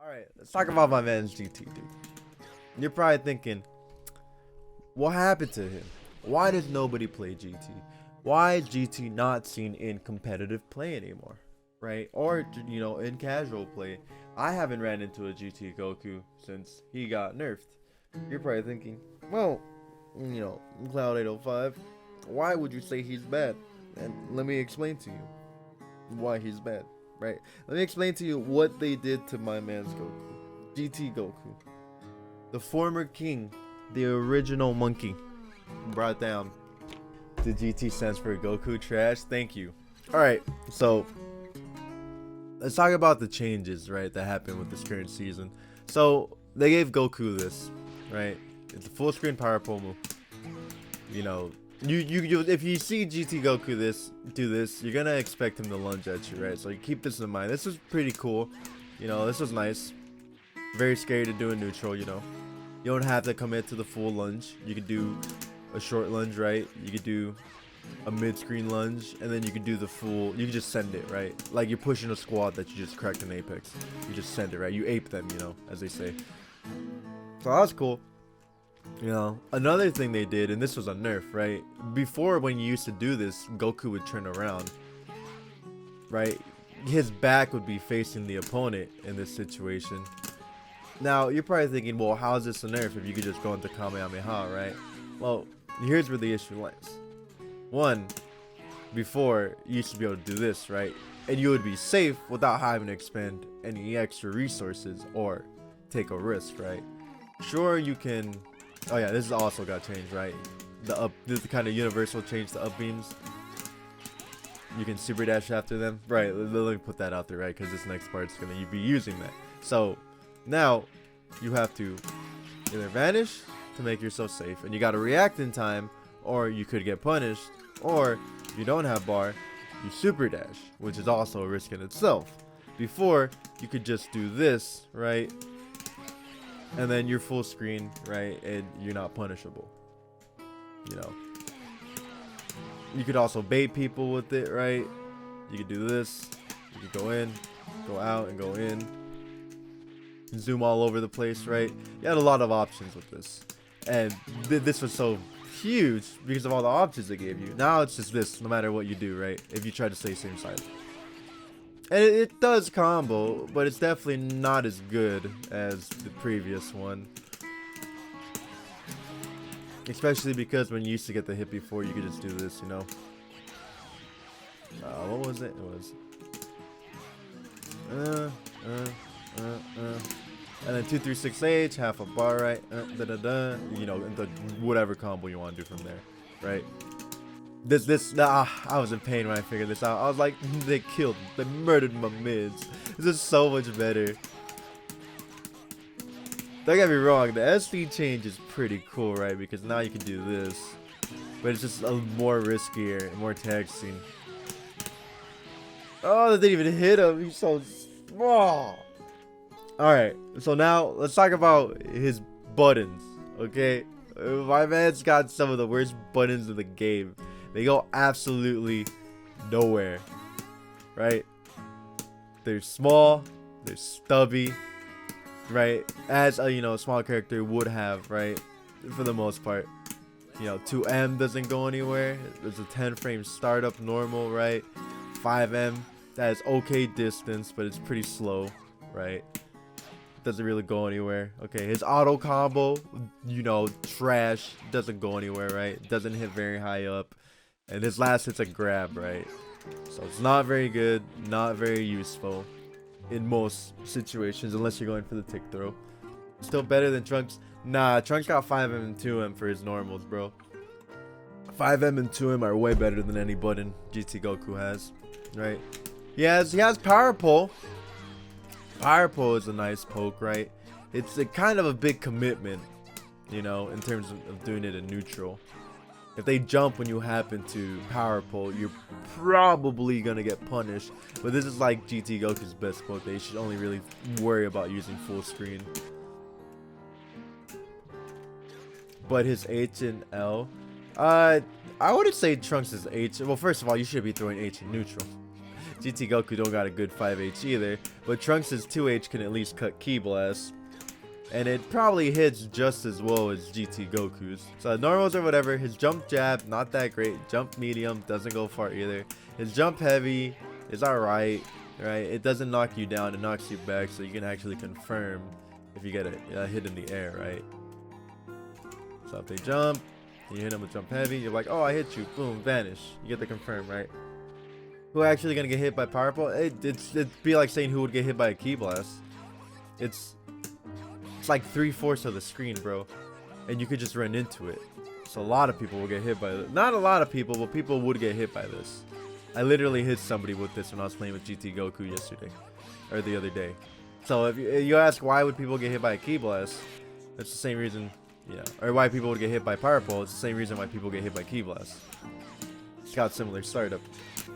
Alright, let's talk about my man's GT, dude. You're probably thinking, what happened to him? Why does nobody play GT? Why is GT not seen in competitive play anymore? Right? Or, in casual play. I haven't ran into a GT Goku since he got nerfed. You're probably thinking, well, Cloud 805, why would you say he's bad? And let me explain to you why he's bad. Right? Let me explain to you what they did to my man's Goku. GT Goku. The former king, the original monkey, brought down. The GT stands for Goku trash. Thank you. Alright, so let's talk about the changes, right, that happened with this current season. So they gave Goku this, right? It's a full screen power pole move. You if you see GT Goku do this, you're gonna expect him to lunge at you, right? So you keep this in mind. This was pretty cool. This was nice. Very scary to do in neutral, You don't have to commit to the full lunge. You could do a short lunge, right? You could do a mid-screen lunge, and then you could do the full. You can just send it, right? Like you're pushing a squad that you just cracked an apex. You just send it, right? You ape them, as they say. So that was cool. Another thing they did, and this was a nerf, right? Before, when you used to do this, Goku would turn around, right? His back would be facing the opponent in this situation. Now, you're probably thinking, well, how is this a nerf if you could just go into Kamehameha, right? Well, here's where the issue lies. One, before, you used to be able to do this, right? And you would be safe without having to expend any extra resources or take a risk, right? Sure, you can. Oh yeah, this also got changed, right? This kind of universal change to up beams. You can super dash after them, right? Let me put that out there, right? Because this next part's gonna be using that. So now you have to either vanish to make yourself safe, and you got to react in time, or you could get punished, or if you don't have bar, you super dash, which is also a risk in itself. Before, you could just do this, right? And then you're full screen, right? And you're not punishable. You could also bait people with it, right? You could do this. You could go in, go out, and go in. Zoom all over the place, right? You had a lot of options with this. And this was so huge because of all the options they gave you. Now it's just this, no matter what you do, right? If you try to stay same side. And it does combo, but it's definitely not as good as the previous one. Especially because when you used to get the hit before, you could just do this, what was it? It was and then 236H, half a bar, right? Into whatever combo you want to do from there, right? I was in pain when I figured this out. I was like, they murdered my mids. This is so much better. Don't get me wrong, the SD change is pretty cool, right? Because now you can do this, but it's just a more riskier, more taxing. Oh, that didn't even hit him. He's so small. Alright, so now let's talk about his buttons, okay? My man's got some of the worst buttons in the game. They go absolutely nowhere, right? They're small, they're stubby, right? As a small character would have, right? For the most part, 2M doesn't go anywhere. There's a 10 frame startup normal, right? 5M, that is okay distance, but it's pretty slow, right? Doesn't really go anywhere. Okay, his auto combo, trash, doesn't go anywhere, right? Doesn't hit very high up. And his last hit's a grab, right? So it's not very good, not very useful in most situations, unless you're going for the tick throw. Still better than Trunks. Nah, Trunks got 5M and 2M for his normals, bro. 5M and 2M are way better than any button GT Goku has, right? He has power pole. Power pole is a nice poke, right? It's a kind of a big commitment, in terms of doing it in neutral. If they jump when you happen to power pole, you're probably gonna get punished. But this is like GT Goku's best poke. They should only really worry about using full screen. But his H and L, I wouldn't say Trunks is H. Well, first of all, you should be throwing H in neutral. GT Goku don't got a good 5H either, but Trunks' 2H can at least cut Ki Blast. And it probably hits just as well as GT Goku's. So normals or whatever, his jump jab, not that great. Jump medium, doesn't go far either. His jump heavy is alright, right? It doesn't knock you down, it knocks you back, so you can actually confirm if you get a hit in the air, right? So if they jump, you hit them with jump heavy, you're like, oh, I hit you, boom, vanish. You get the confirm, right? Who actually gonna get hit by Power Pole? It'd be like saying who would get hit by a Ki Blast. It's like 3/4 of the screen, bro, and you could just run into it. So a lot of people will get hit by this. Not a lot of people, but people would get hit by this. I literally hit somebody with this when I was playing with GT Goku yesterday, or the other day. So if you ask why would people get hit by a Ki Blast, that's the same reason, or why people would get hit by Power Pole, it's the same reason why people get hit by Ki Blast. It's got similar startup.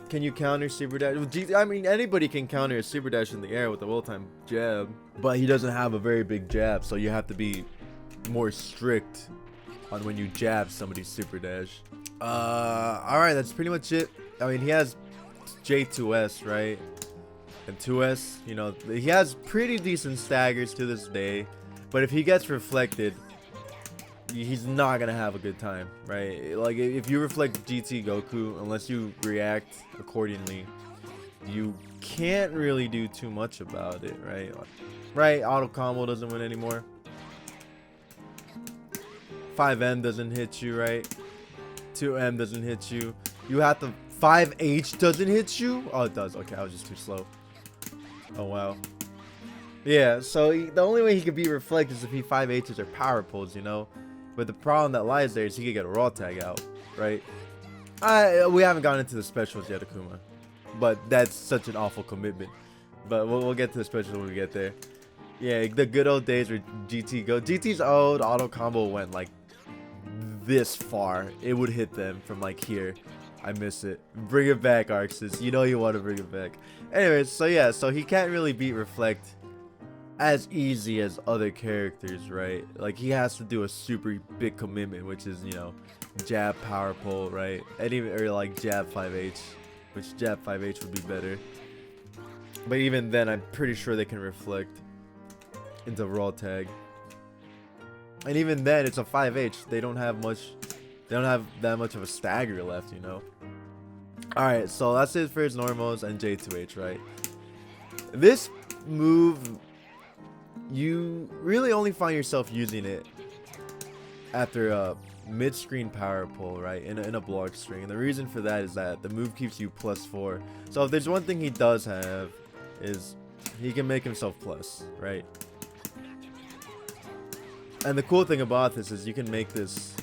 Can you counter super dash? Well, I mean, anybody can counter a super dash in the air with a well-timed jab, but he doesn't have a very big jab, so you have to be more strict on when you jab somebody's super dash. Alright, that's pretty much it. I mean, he has J2S, right? And 2S, he has pretty decent staggers to this day, but if he gets reflected, he's not gonna have a good time, right? Like, if you reflect GT Goku, unless you react accordingly, you can't really do too much about it, right? Auto combo doesn't win anymore. 5M doesn't hit you, right? 2M doesn't hit you. You have to 5H doesn't hit you. Oh, it does. Okay, I was just too slow. Oh wow. Yeah, so the only way he could be reflected is if he 5H's or power pulls, But the problem that lies there is he could get a raw tag out, right? We haven't gotten into the specials yet, Akuma, but that's such an awful commitment. But we'll get to the specials when we get there. Yeah, the good old days where GT's old auto combo went like this far. It would hit them from like here. I miss it. Bring it back, Arxis. You know you want to bring it back. Anyways, so yeah, so he can't really beat Reflect as easy as other characters, right? Like, he has to do a super big commitment, which is, jab power pole, right? And even, or like jab 5H, which jab 5H would be better. But even then, I'm pretty sure they can reflect into raw tag. And even then, it's a 5H. They don't have that much of a stagger left, Alright, so that's it for his normals and J2H, right? This move, you really only find yourself using it after a mid-screen power pull, right? In a block string. And the reason for that is that the move keeps you +4. So if there's one thing he does have, is he can make himself plus, right? And the cool thing about this is you can make this,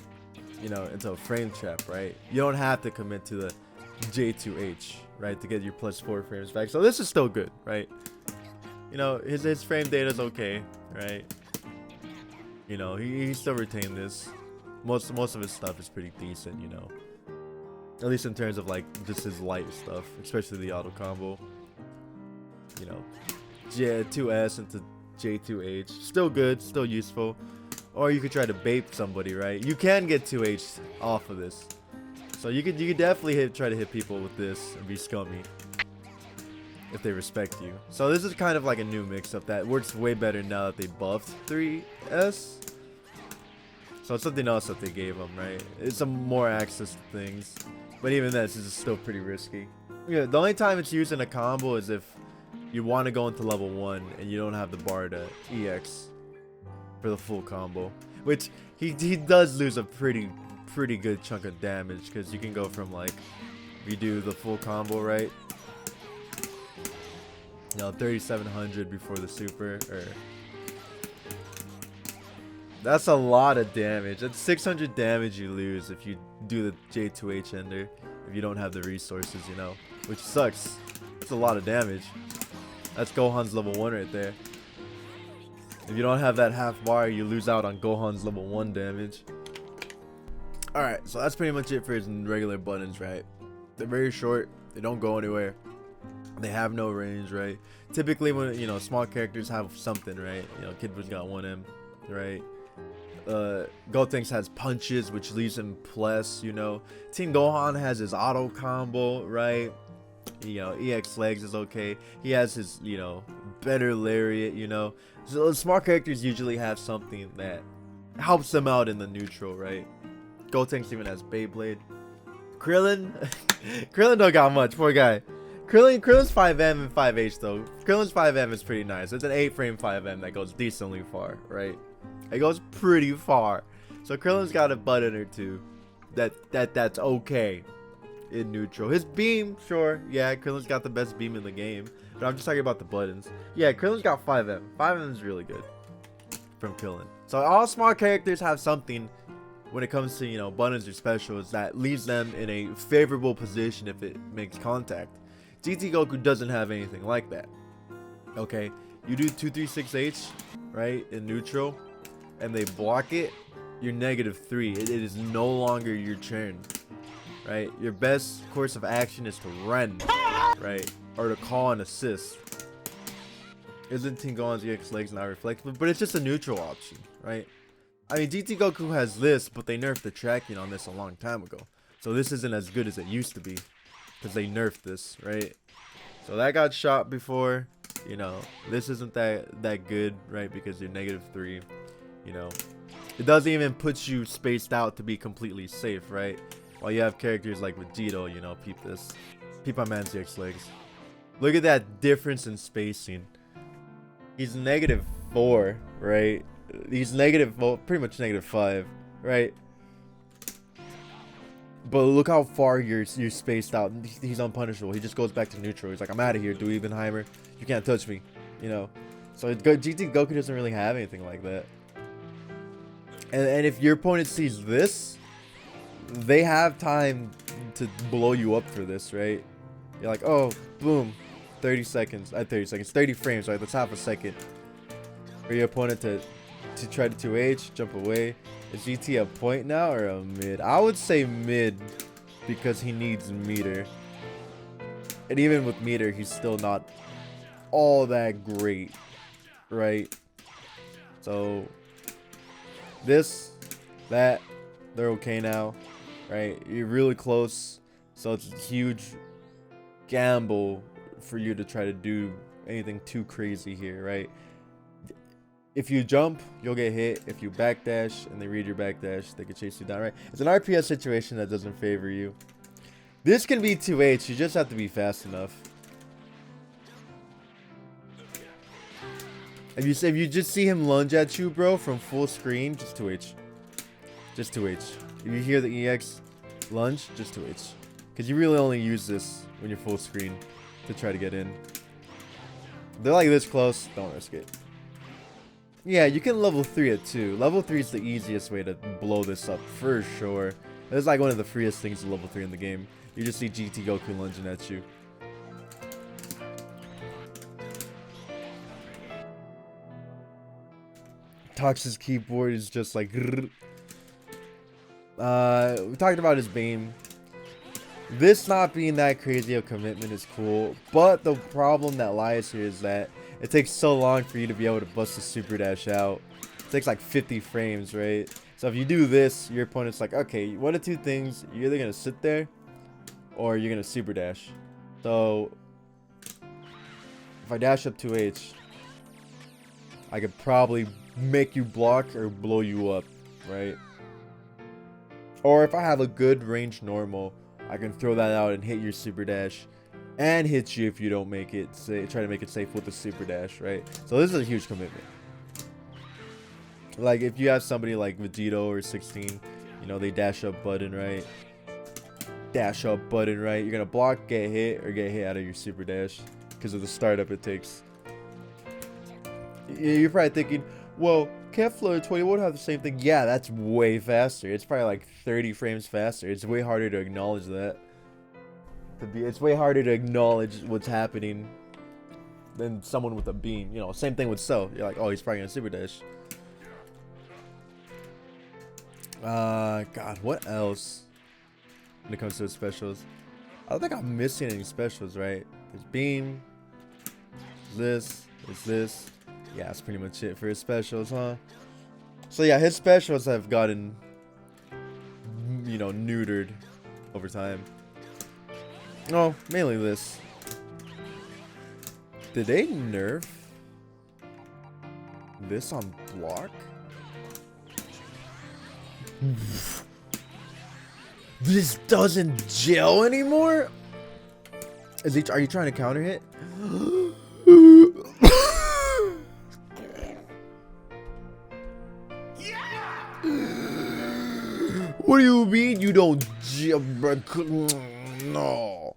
into a frame trap, right? You don't have to commit to the J2H, right, to get your +4 frames back. So this is still good, right? His frame data is okay, right? He still retained this. Most of his stuff is pretty decent, at least in terms of like just his light stuff, especially the auto combo. J2S into J2H, still good, still useful. Or you could try to bait somebody, right? You can get 2H off of this, so you could definitely try to hit people with this and be scummy if they respect you. So this is kind of like a new mix-up that works way better now that they buffed 3S. So it's something else that they gave him, right? It's some more access to things, but even this is still pretty risky. Yeah, the only time it's used in a combo is if you want to go into level 1 and you don't have the bar to EX for the full combo, which he does lose a pretty good chunk of damage, because you can go from, like, if you do the full combo, right, 3700 before the super, or that's a lot of damage. That's 600 damage you lose if you do the J2H ender, if you don't have the resources, which sucks. It's a lot of damage. That's Gohan's level 1 right there. If you don't have that half bar, you lose out on Gohan's level 1 damage. Alright, so that's pretty much it for his regular buttons, right? They're very short. They don't go anywhere. They have no range, right? Typically when, small characters have something, right? Kid Bu's got 1M, right? Gotenks has punches, which leaves him plus, Team Gohan has his auto combo, right? You know, EX legs is okay. He has his, you know, better lariat, you know. So smart characters usually have something that helps them out in the neutral, right? Gotenks even has Beyblade. Krillin, Krillin don't got much, poor guy. Krillin's 5M and 5H though. Krillin's 5M is pretty nice. It's an 8-frame 5M that goes decently far, right? It goes pretty far. So Krillin's got a button or two that's okay in neutral. His beam, sure, yeah, Krillin's got the best beam in the game. But I'm just talking about the buttons. Yeah, Krillin's got 5M. 5M is really good from Krillin. So all smart characters have something when it comes to, you know, buttons or specials that leaves them in a favorable position if it makes contact. GT Goku doesn't have anything like that. Okay, you do 236H, right, in neutral, and they block it, you're -3. It is no longer your turn, right? Your best course of action is to run, right, or to call an assist. Isn't Gohan's EX legs not reflective? But it's just a neutral option, right? I mean, GT Goku has this, but they nerfed the tracking on this a long time ago. So this isn't as good as it used to be, because they nerfed this, right? So that got shot before, you know. This isn't that good, right? Because you're -3, you know. It doesn't even put you spaced out to be completely safe, right? While you have characters like Vegito, you know, peep this. Peep my man's EX legs. Look at that difference in spacing. He's -4, right? He's well, pretty much -5, right? But look how far you're spaced out. He's unpunishable. He just goes back to neutral. He's like, I'm out of here, Dweebenheimer. You can't touch me, you know. So GT Goku doesn't really have anything like that. And if your opponent sees this, they have time to blow you up for this, right? You're like, oh, boom, 30 seconds, 30 frames, right? That's half a second for your opponent to try to 2H, jump away. Is GT a point now or a mid? I would say mid because he needs meter. And even with meter, he's still not all that great, right? So this, that, they're okay now, right? You're really close, so it's a huge gamble for you to try to do anything too crazy here, right? If you jump, you'll get hit. If you backdash and they read your backdash, they can chase you down, right? It's an RPS situation that doesn't favor you. This can be 2H, you just have to be fast enough. If you just see him lunge at you, bro, from full screen, just 2H. Just 2H. If you hear the EX lunge, just 2H. Because you really only use this when you're full screen to try to get in. They're like this close, don't risk it. Yeah, you can level 3 at 2. Level 3 is the easiest way to blow this up, for sure. It's like one of the freest things to level 3 in the game. You just see GT Goku lunging at you. Tox's keyboard is just like... we talked about his beam. This not being that crazy of commitment is cool, but the problem that lies here is that it takes so long for you to be able to bust a super dash out. It takes like 50 frames, right? So if you do this, your opponent's like, okay, what are two things? You're either gonna sit there or you're gonna super dash. So if I dash up 2H, I could probably make you block or blow you up, right? Or if I have a good range normal, I can throw that out and hit your super dash and hit you if you don't make it, try to make it safe with the super dash, right? So this is a huge commitment. Like if you have somebody like Vegito or 16, you know, they dash up button, right? Dash up button, right? You're gonna block, get hit, or get hit out of your super dash because of the startup it takes. You're probably thinking, well, Kefla 20 won't have the same thing. Yeah, that's way faster. It's probably like 30 frames faster. It's way harder to acknowledge that. It's way harder to acknowledge what's happening than someone with a beam. You know, same thing with Cell. You're like, oh, he's probably gonna super dash. God, what else when it comes to the specials? I don't think I'm missing any specials, right? There's beam, there's this. Yeah, that's pretty much it for his specials, huh? So yeah, his specials have gotten, you know, neutered over time. Oh, mainly this. Did they nerf this on block? This doesn't gel anymore? Are you trying to counter hit? What do you mean you don't gel? No.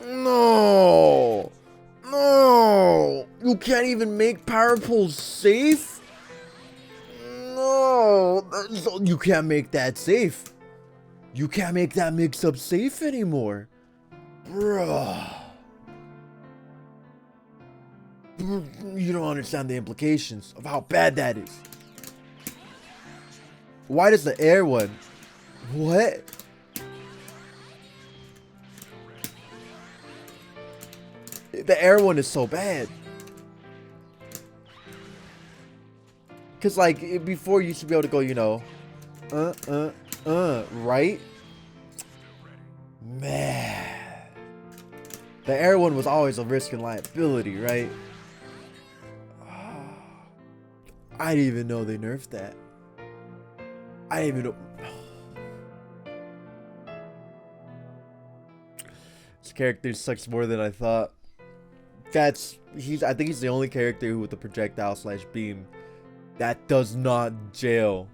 No. No. You can't even make power pulls safe? No. You can't make that safe. You can't make that mix up safe anymore. Bruh. You don't understand the implications of how bad that is. Why does the air one? What? The air one is so bad. Cause like before you used to be able to go, you know, right? Man. The air one was always a risk and liability, right? I didn't even know they nerfed that. I didn't even know. This character sucks more than I thought. I think he's the only character who with the projectile / beam that does not jail.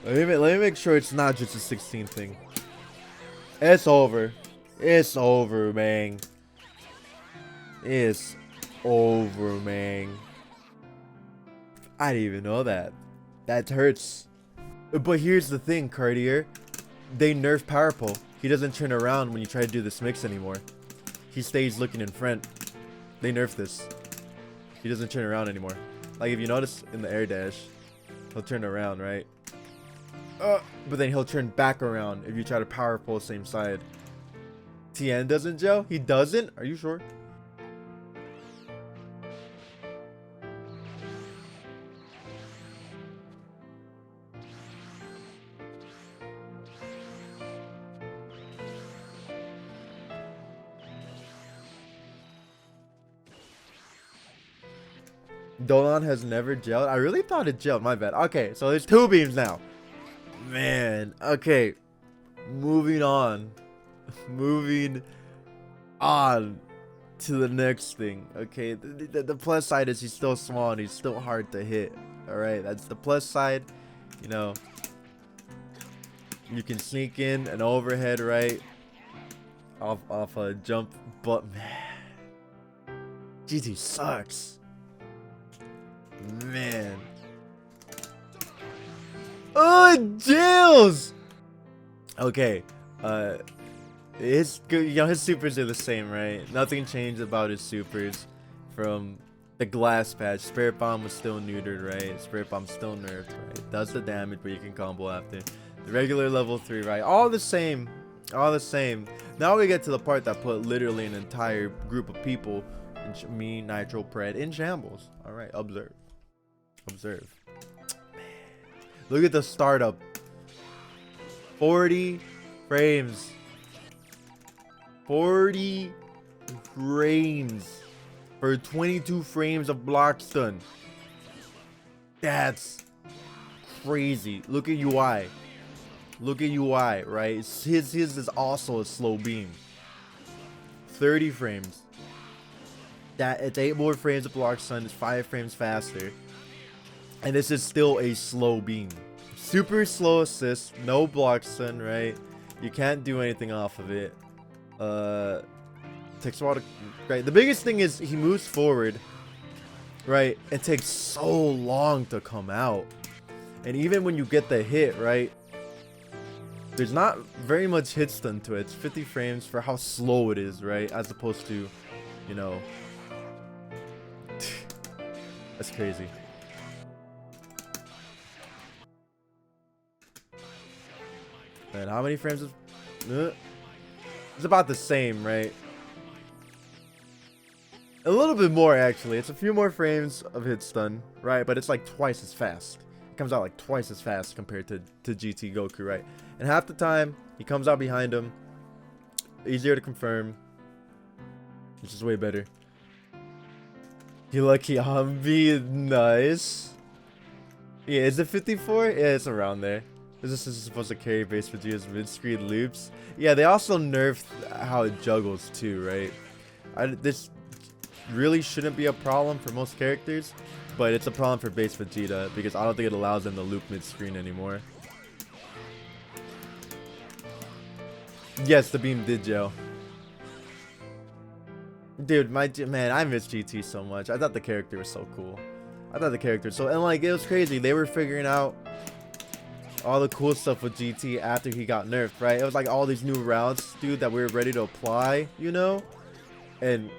Let me make sure it's not just a 16 thing. It's over. It's over, man. It's over, man. I didn't even know that. That hurts. But here's the thing, Cartier. They nerf power pull. He doesn't turn around when you try to do this mix anymore. He stays looking in front. They nerf this. He doesn't turn around anymore. Like if you notice in the air dash, he'll turn around, right? But then he'll turn back around if you try to power pull the same side. Tien doesn't gel? He doesn't? Are you sure? Dolan has never gelled? I really thought it gelled, my bad. Okay, so there's 2 beams now. Man, okay. Moving on. Moving on to the next thing. Okay, the plus side is he's still small and he's still hard to hit. Alright, that's the plus side. You know, you can sneak in an overhead, right? Off a jump, but man, GT sucks. Man. Oh, it jails. Okay. His supers are the same, right? Nothing changed about his supers from the glass patch. Spirit Bomb was still neutered, right? Spirit Bomb still nerfed, right? Does the damage, but you can combo after. The regular level 3, right? All the same. All the same. Now we get to the part that put literally an entire group of people, me, Nitro, Pred, in shambles. Alright, observe. Observe. Man. Look at the startup. 40 frames. 40 frames for 22 frames of block stun. That's crazy. Look at UI. Look at UI, right? His is also a slow beam. 30 frames. It's 8 more frames of block stun. It's 5 frames faster. And this is still a slow beam. Super slow assist. No block stun, right? You can't do anything off of it. Takes a while to, right? The biggest thing is he moves forward, right? It takes so long to come out. And even when you get the hit, right? There's not very much hit stun to it. It's 50 frames for how slow it is, right? As opposed to, you know, that's crazy. And how many frames is it's about the same, right? A little bit more, actually. It's a few more frames of hit stun, right? But it's like twice as fast. It comes out like twice as fast compared to GT Goku, right? And half the time, he comes out behind him, Easier to confirm. Which is way better. You lucky Humvee, nice. Yeah, is it 54? Yeah, it's around there. This is supposed to carry base Vegeta's mid-screen loops. Yeah, they also nerfed how it juggles too, right? This really shouldn't be a problem for most characters, but it's a problem for base Vegeta because I don't think it allows them to loop mid-screen anymore. Yes, the beam did gel. Dude, man, I miss GT so much. I thought the character was so cool. And like, it was crazy. They were figuring out all the cool stuff with GT after he got nerfed, right? It was like all these new routes, dude, that we were ready to apply, you know? And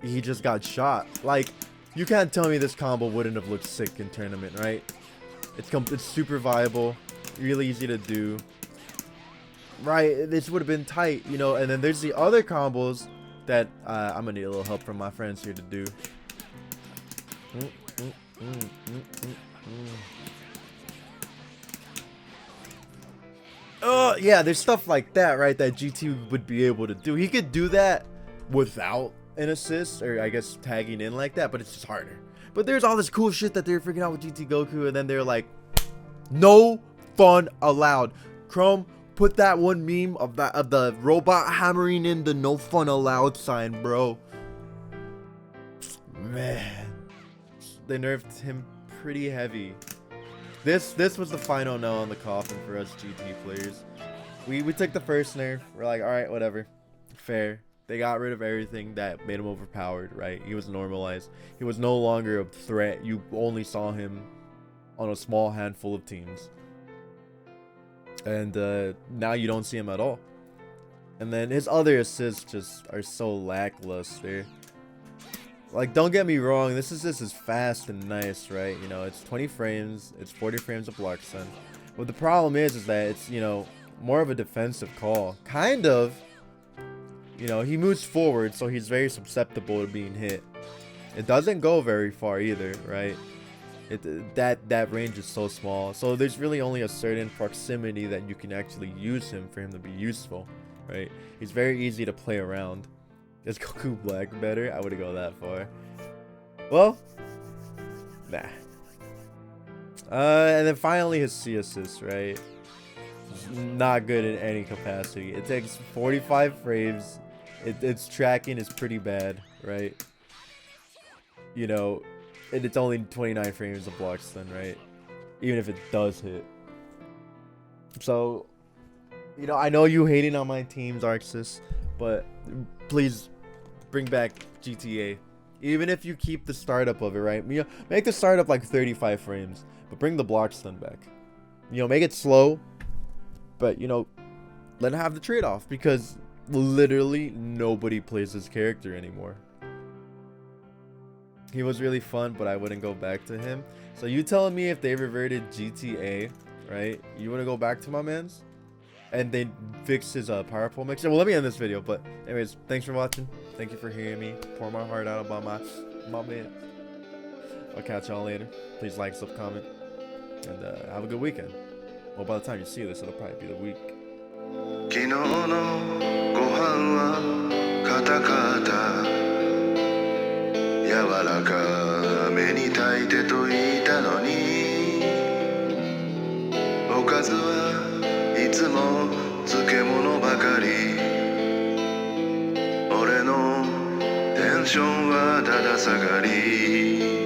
he just got shot. Like, you can't tell me this combo wouldn't have looked sick in tournament, right? It's super viable, really easy to do. Right, this would have been tight, you know? And then there's the other combos that I'm gonna need a little help from my friends here to do. Oh, yeah, there's stuff like that, right, that GT would be able to do. He could do that without an assist, or I guess tagging in like that, but it's just harder. But there's all this cool shit that they're figuring out with GT Goku, and then they're like, no fun allowed. Chrome, put that one meme of the robot hammering in the no fun allowed sign, bro. Man, they nerfed him pretty heavy. This was the final nail on the coffin for us GT players. We took the first nerf. We're like, all right, whatever, fair. They got rid of everything that made him overpowered, right? He was normalized. He was no longer a threat. You only saw him on a small handful of teams. And now you don't see him at all. And then his other assists just are so lackluster. Like, don't get me wrong, this is fast and nice, right? You know, it's 20 frames, it's 40 frames of block stun. But the problem is that it's, you know, more of a defensive call. Kind of. You know, he moves forward, so he's very susceptible to being hit. It doesn't go very far either, right? That range is so small. So there's really only a certain proximity that you can actually use him for him to be useful, right? He's very easy to play around. Is Goku Black better? I wouldn't go that far. Well, nah. And then finally his C assist, right? Not good in any capacity. It takes 45 frames. Its tracking is pretty bad, right? You know, and it's only 29 frames of block stun, right? Even if it does hit. So, you know, I know you hating on my team's Arxis, but please bring back GTA. Even if you keep the startup of it, right? You know, make the startup like 35 frames, but bring the block stun back. You know, make it slow, but, you know, let it have the trade-off, because literally nobody plays this character anymore. He was really fun, but I wouldn't go back to him. So you telling me if they reverted GTA, right? You want to go back to my man's? And they fix his power pole mixer? Well, let me end this video. But anyways, thanks for watching. Thank you for hearing me pour my heart out about my man. I'll catch y'all later. Please like, sub, comment, and have a good weekend. Well, by the time you see this, it'll probably be the week. 昨日のご飯はカタカタ柔らかめに炊いてと言ったのにおかずはいつも漬物ばかり俺のテンションはだだ下がり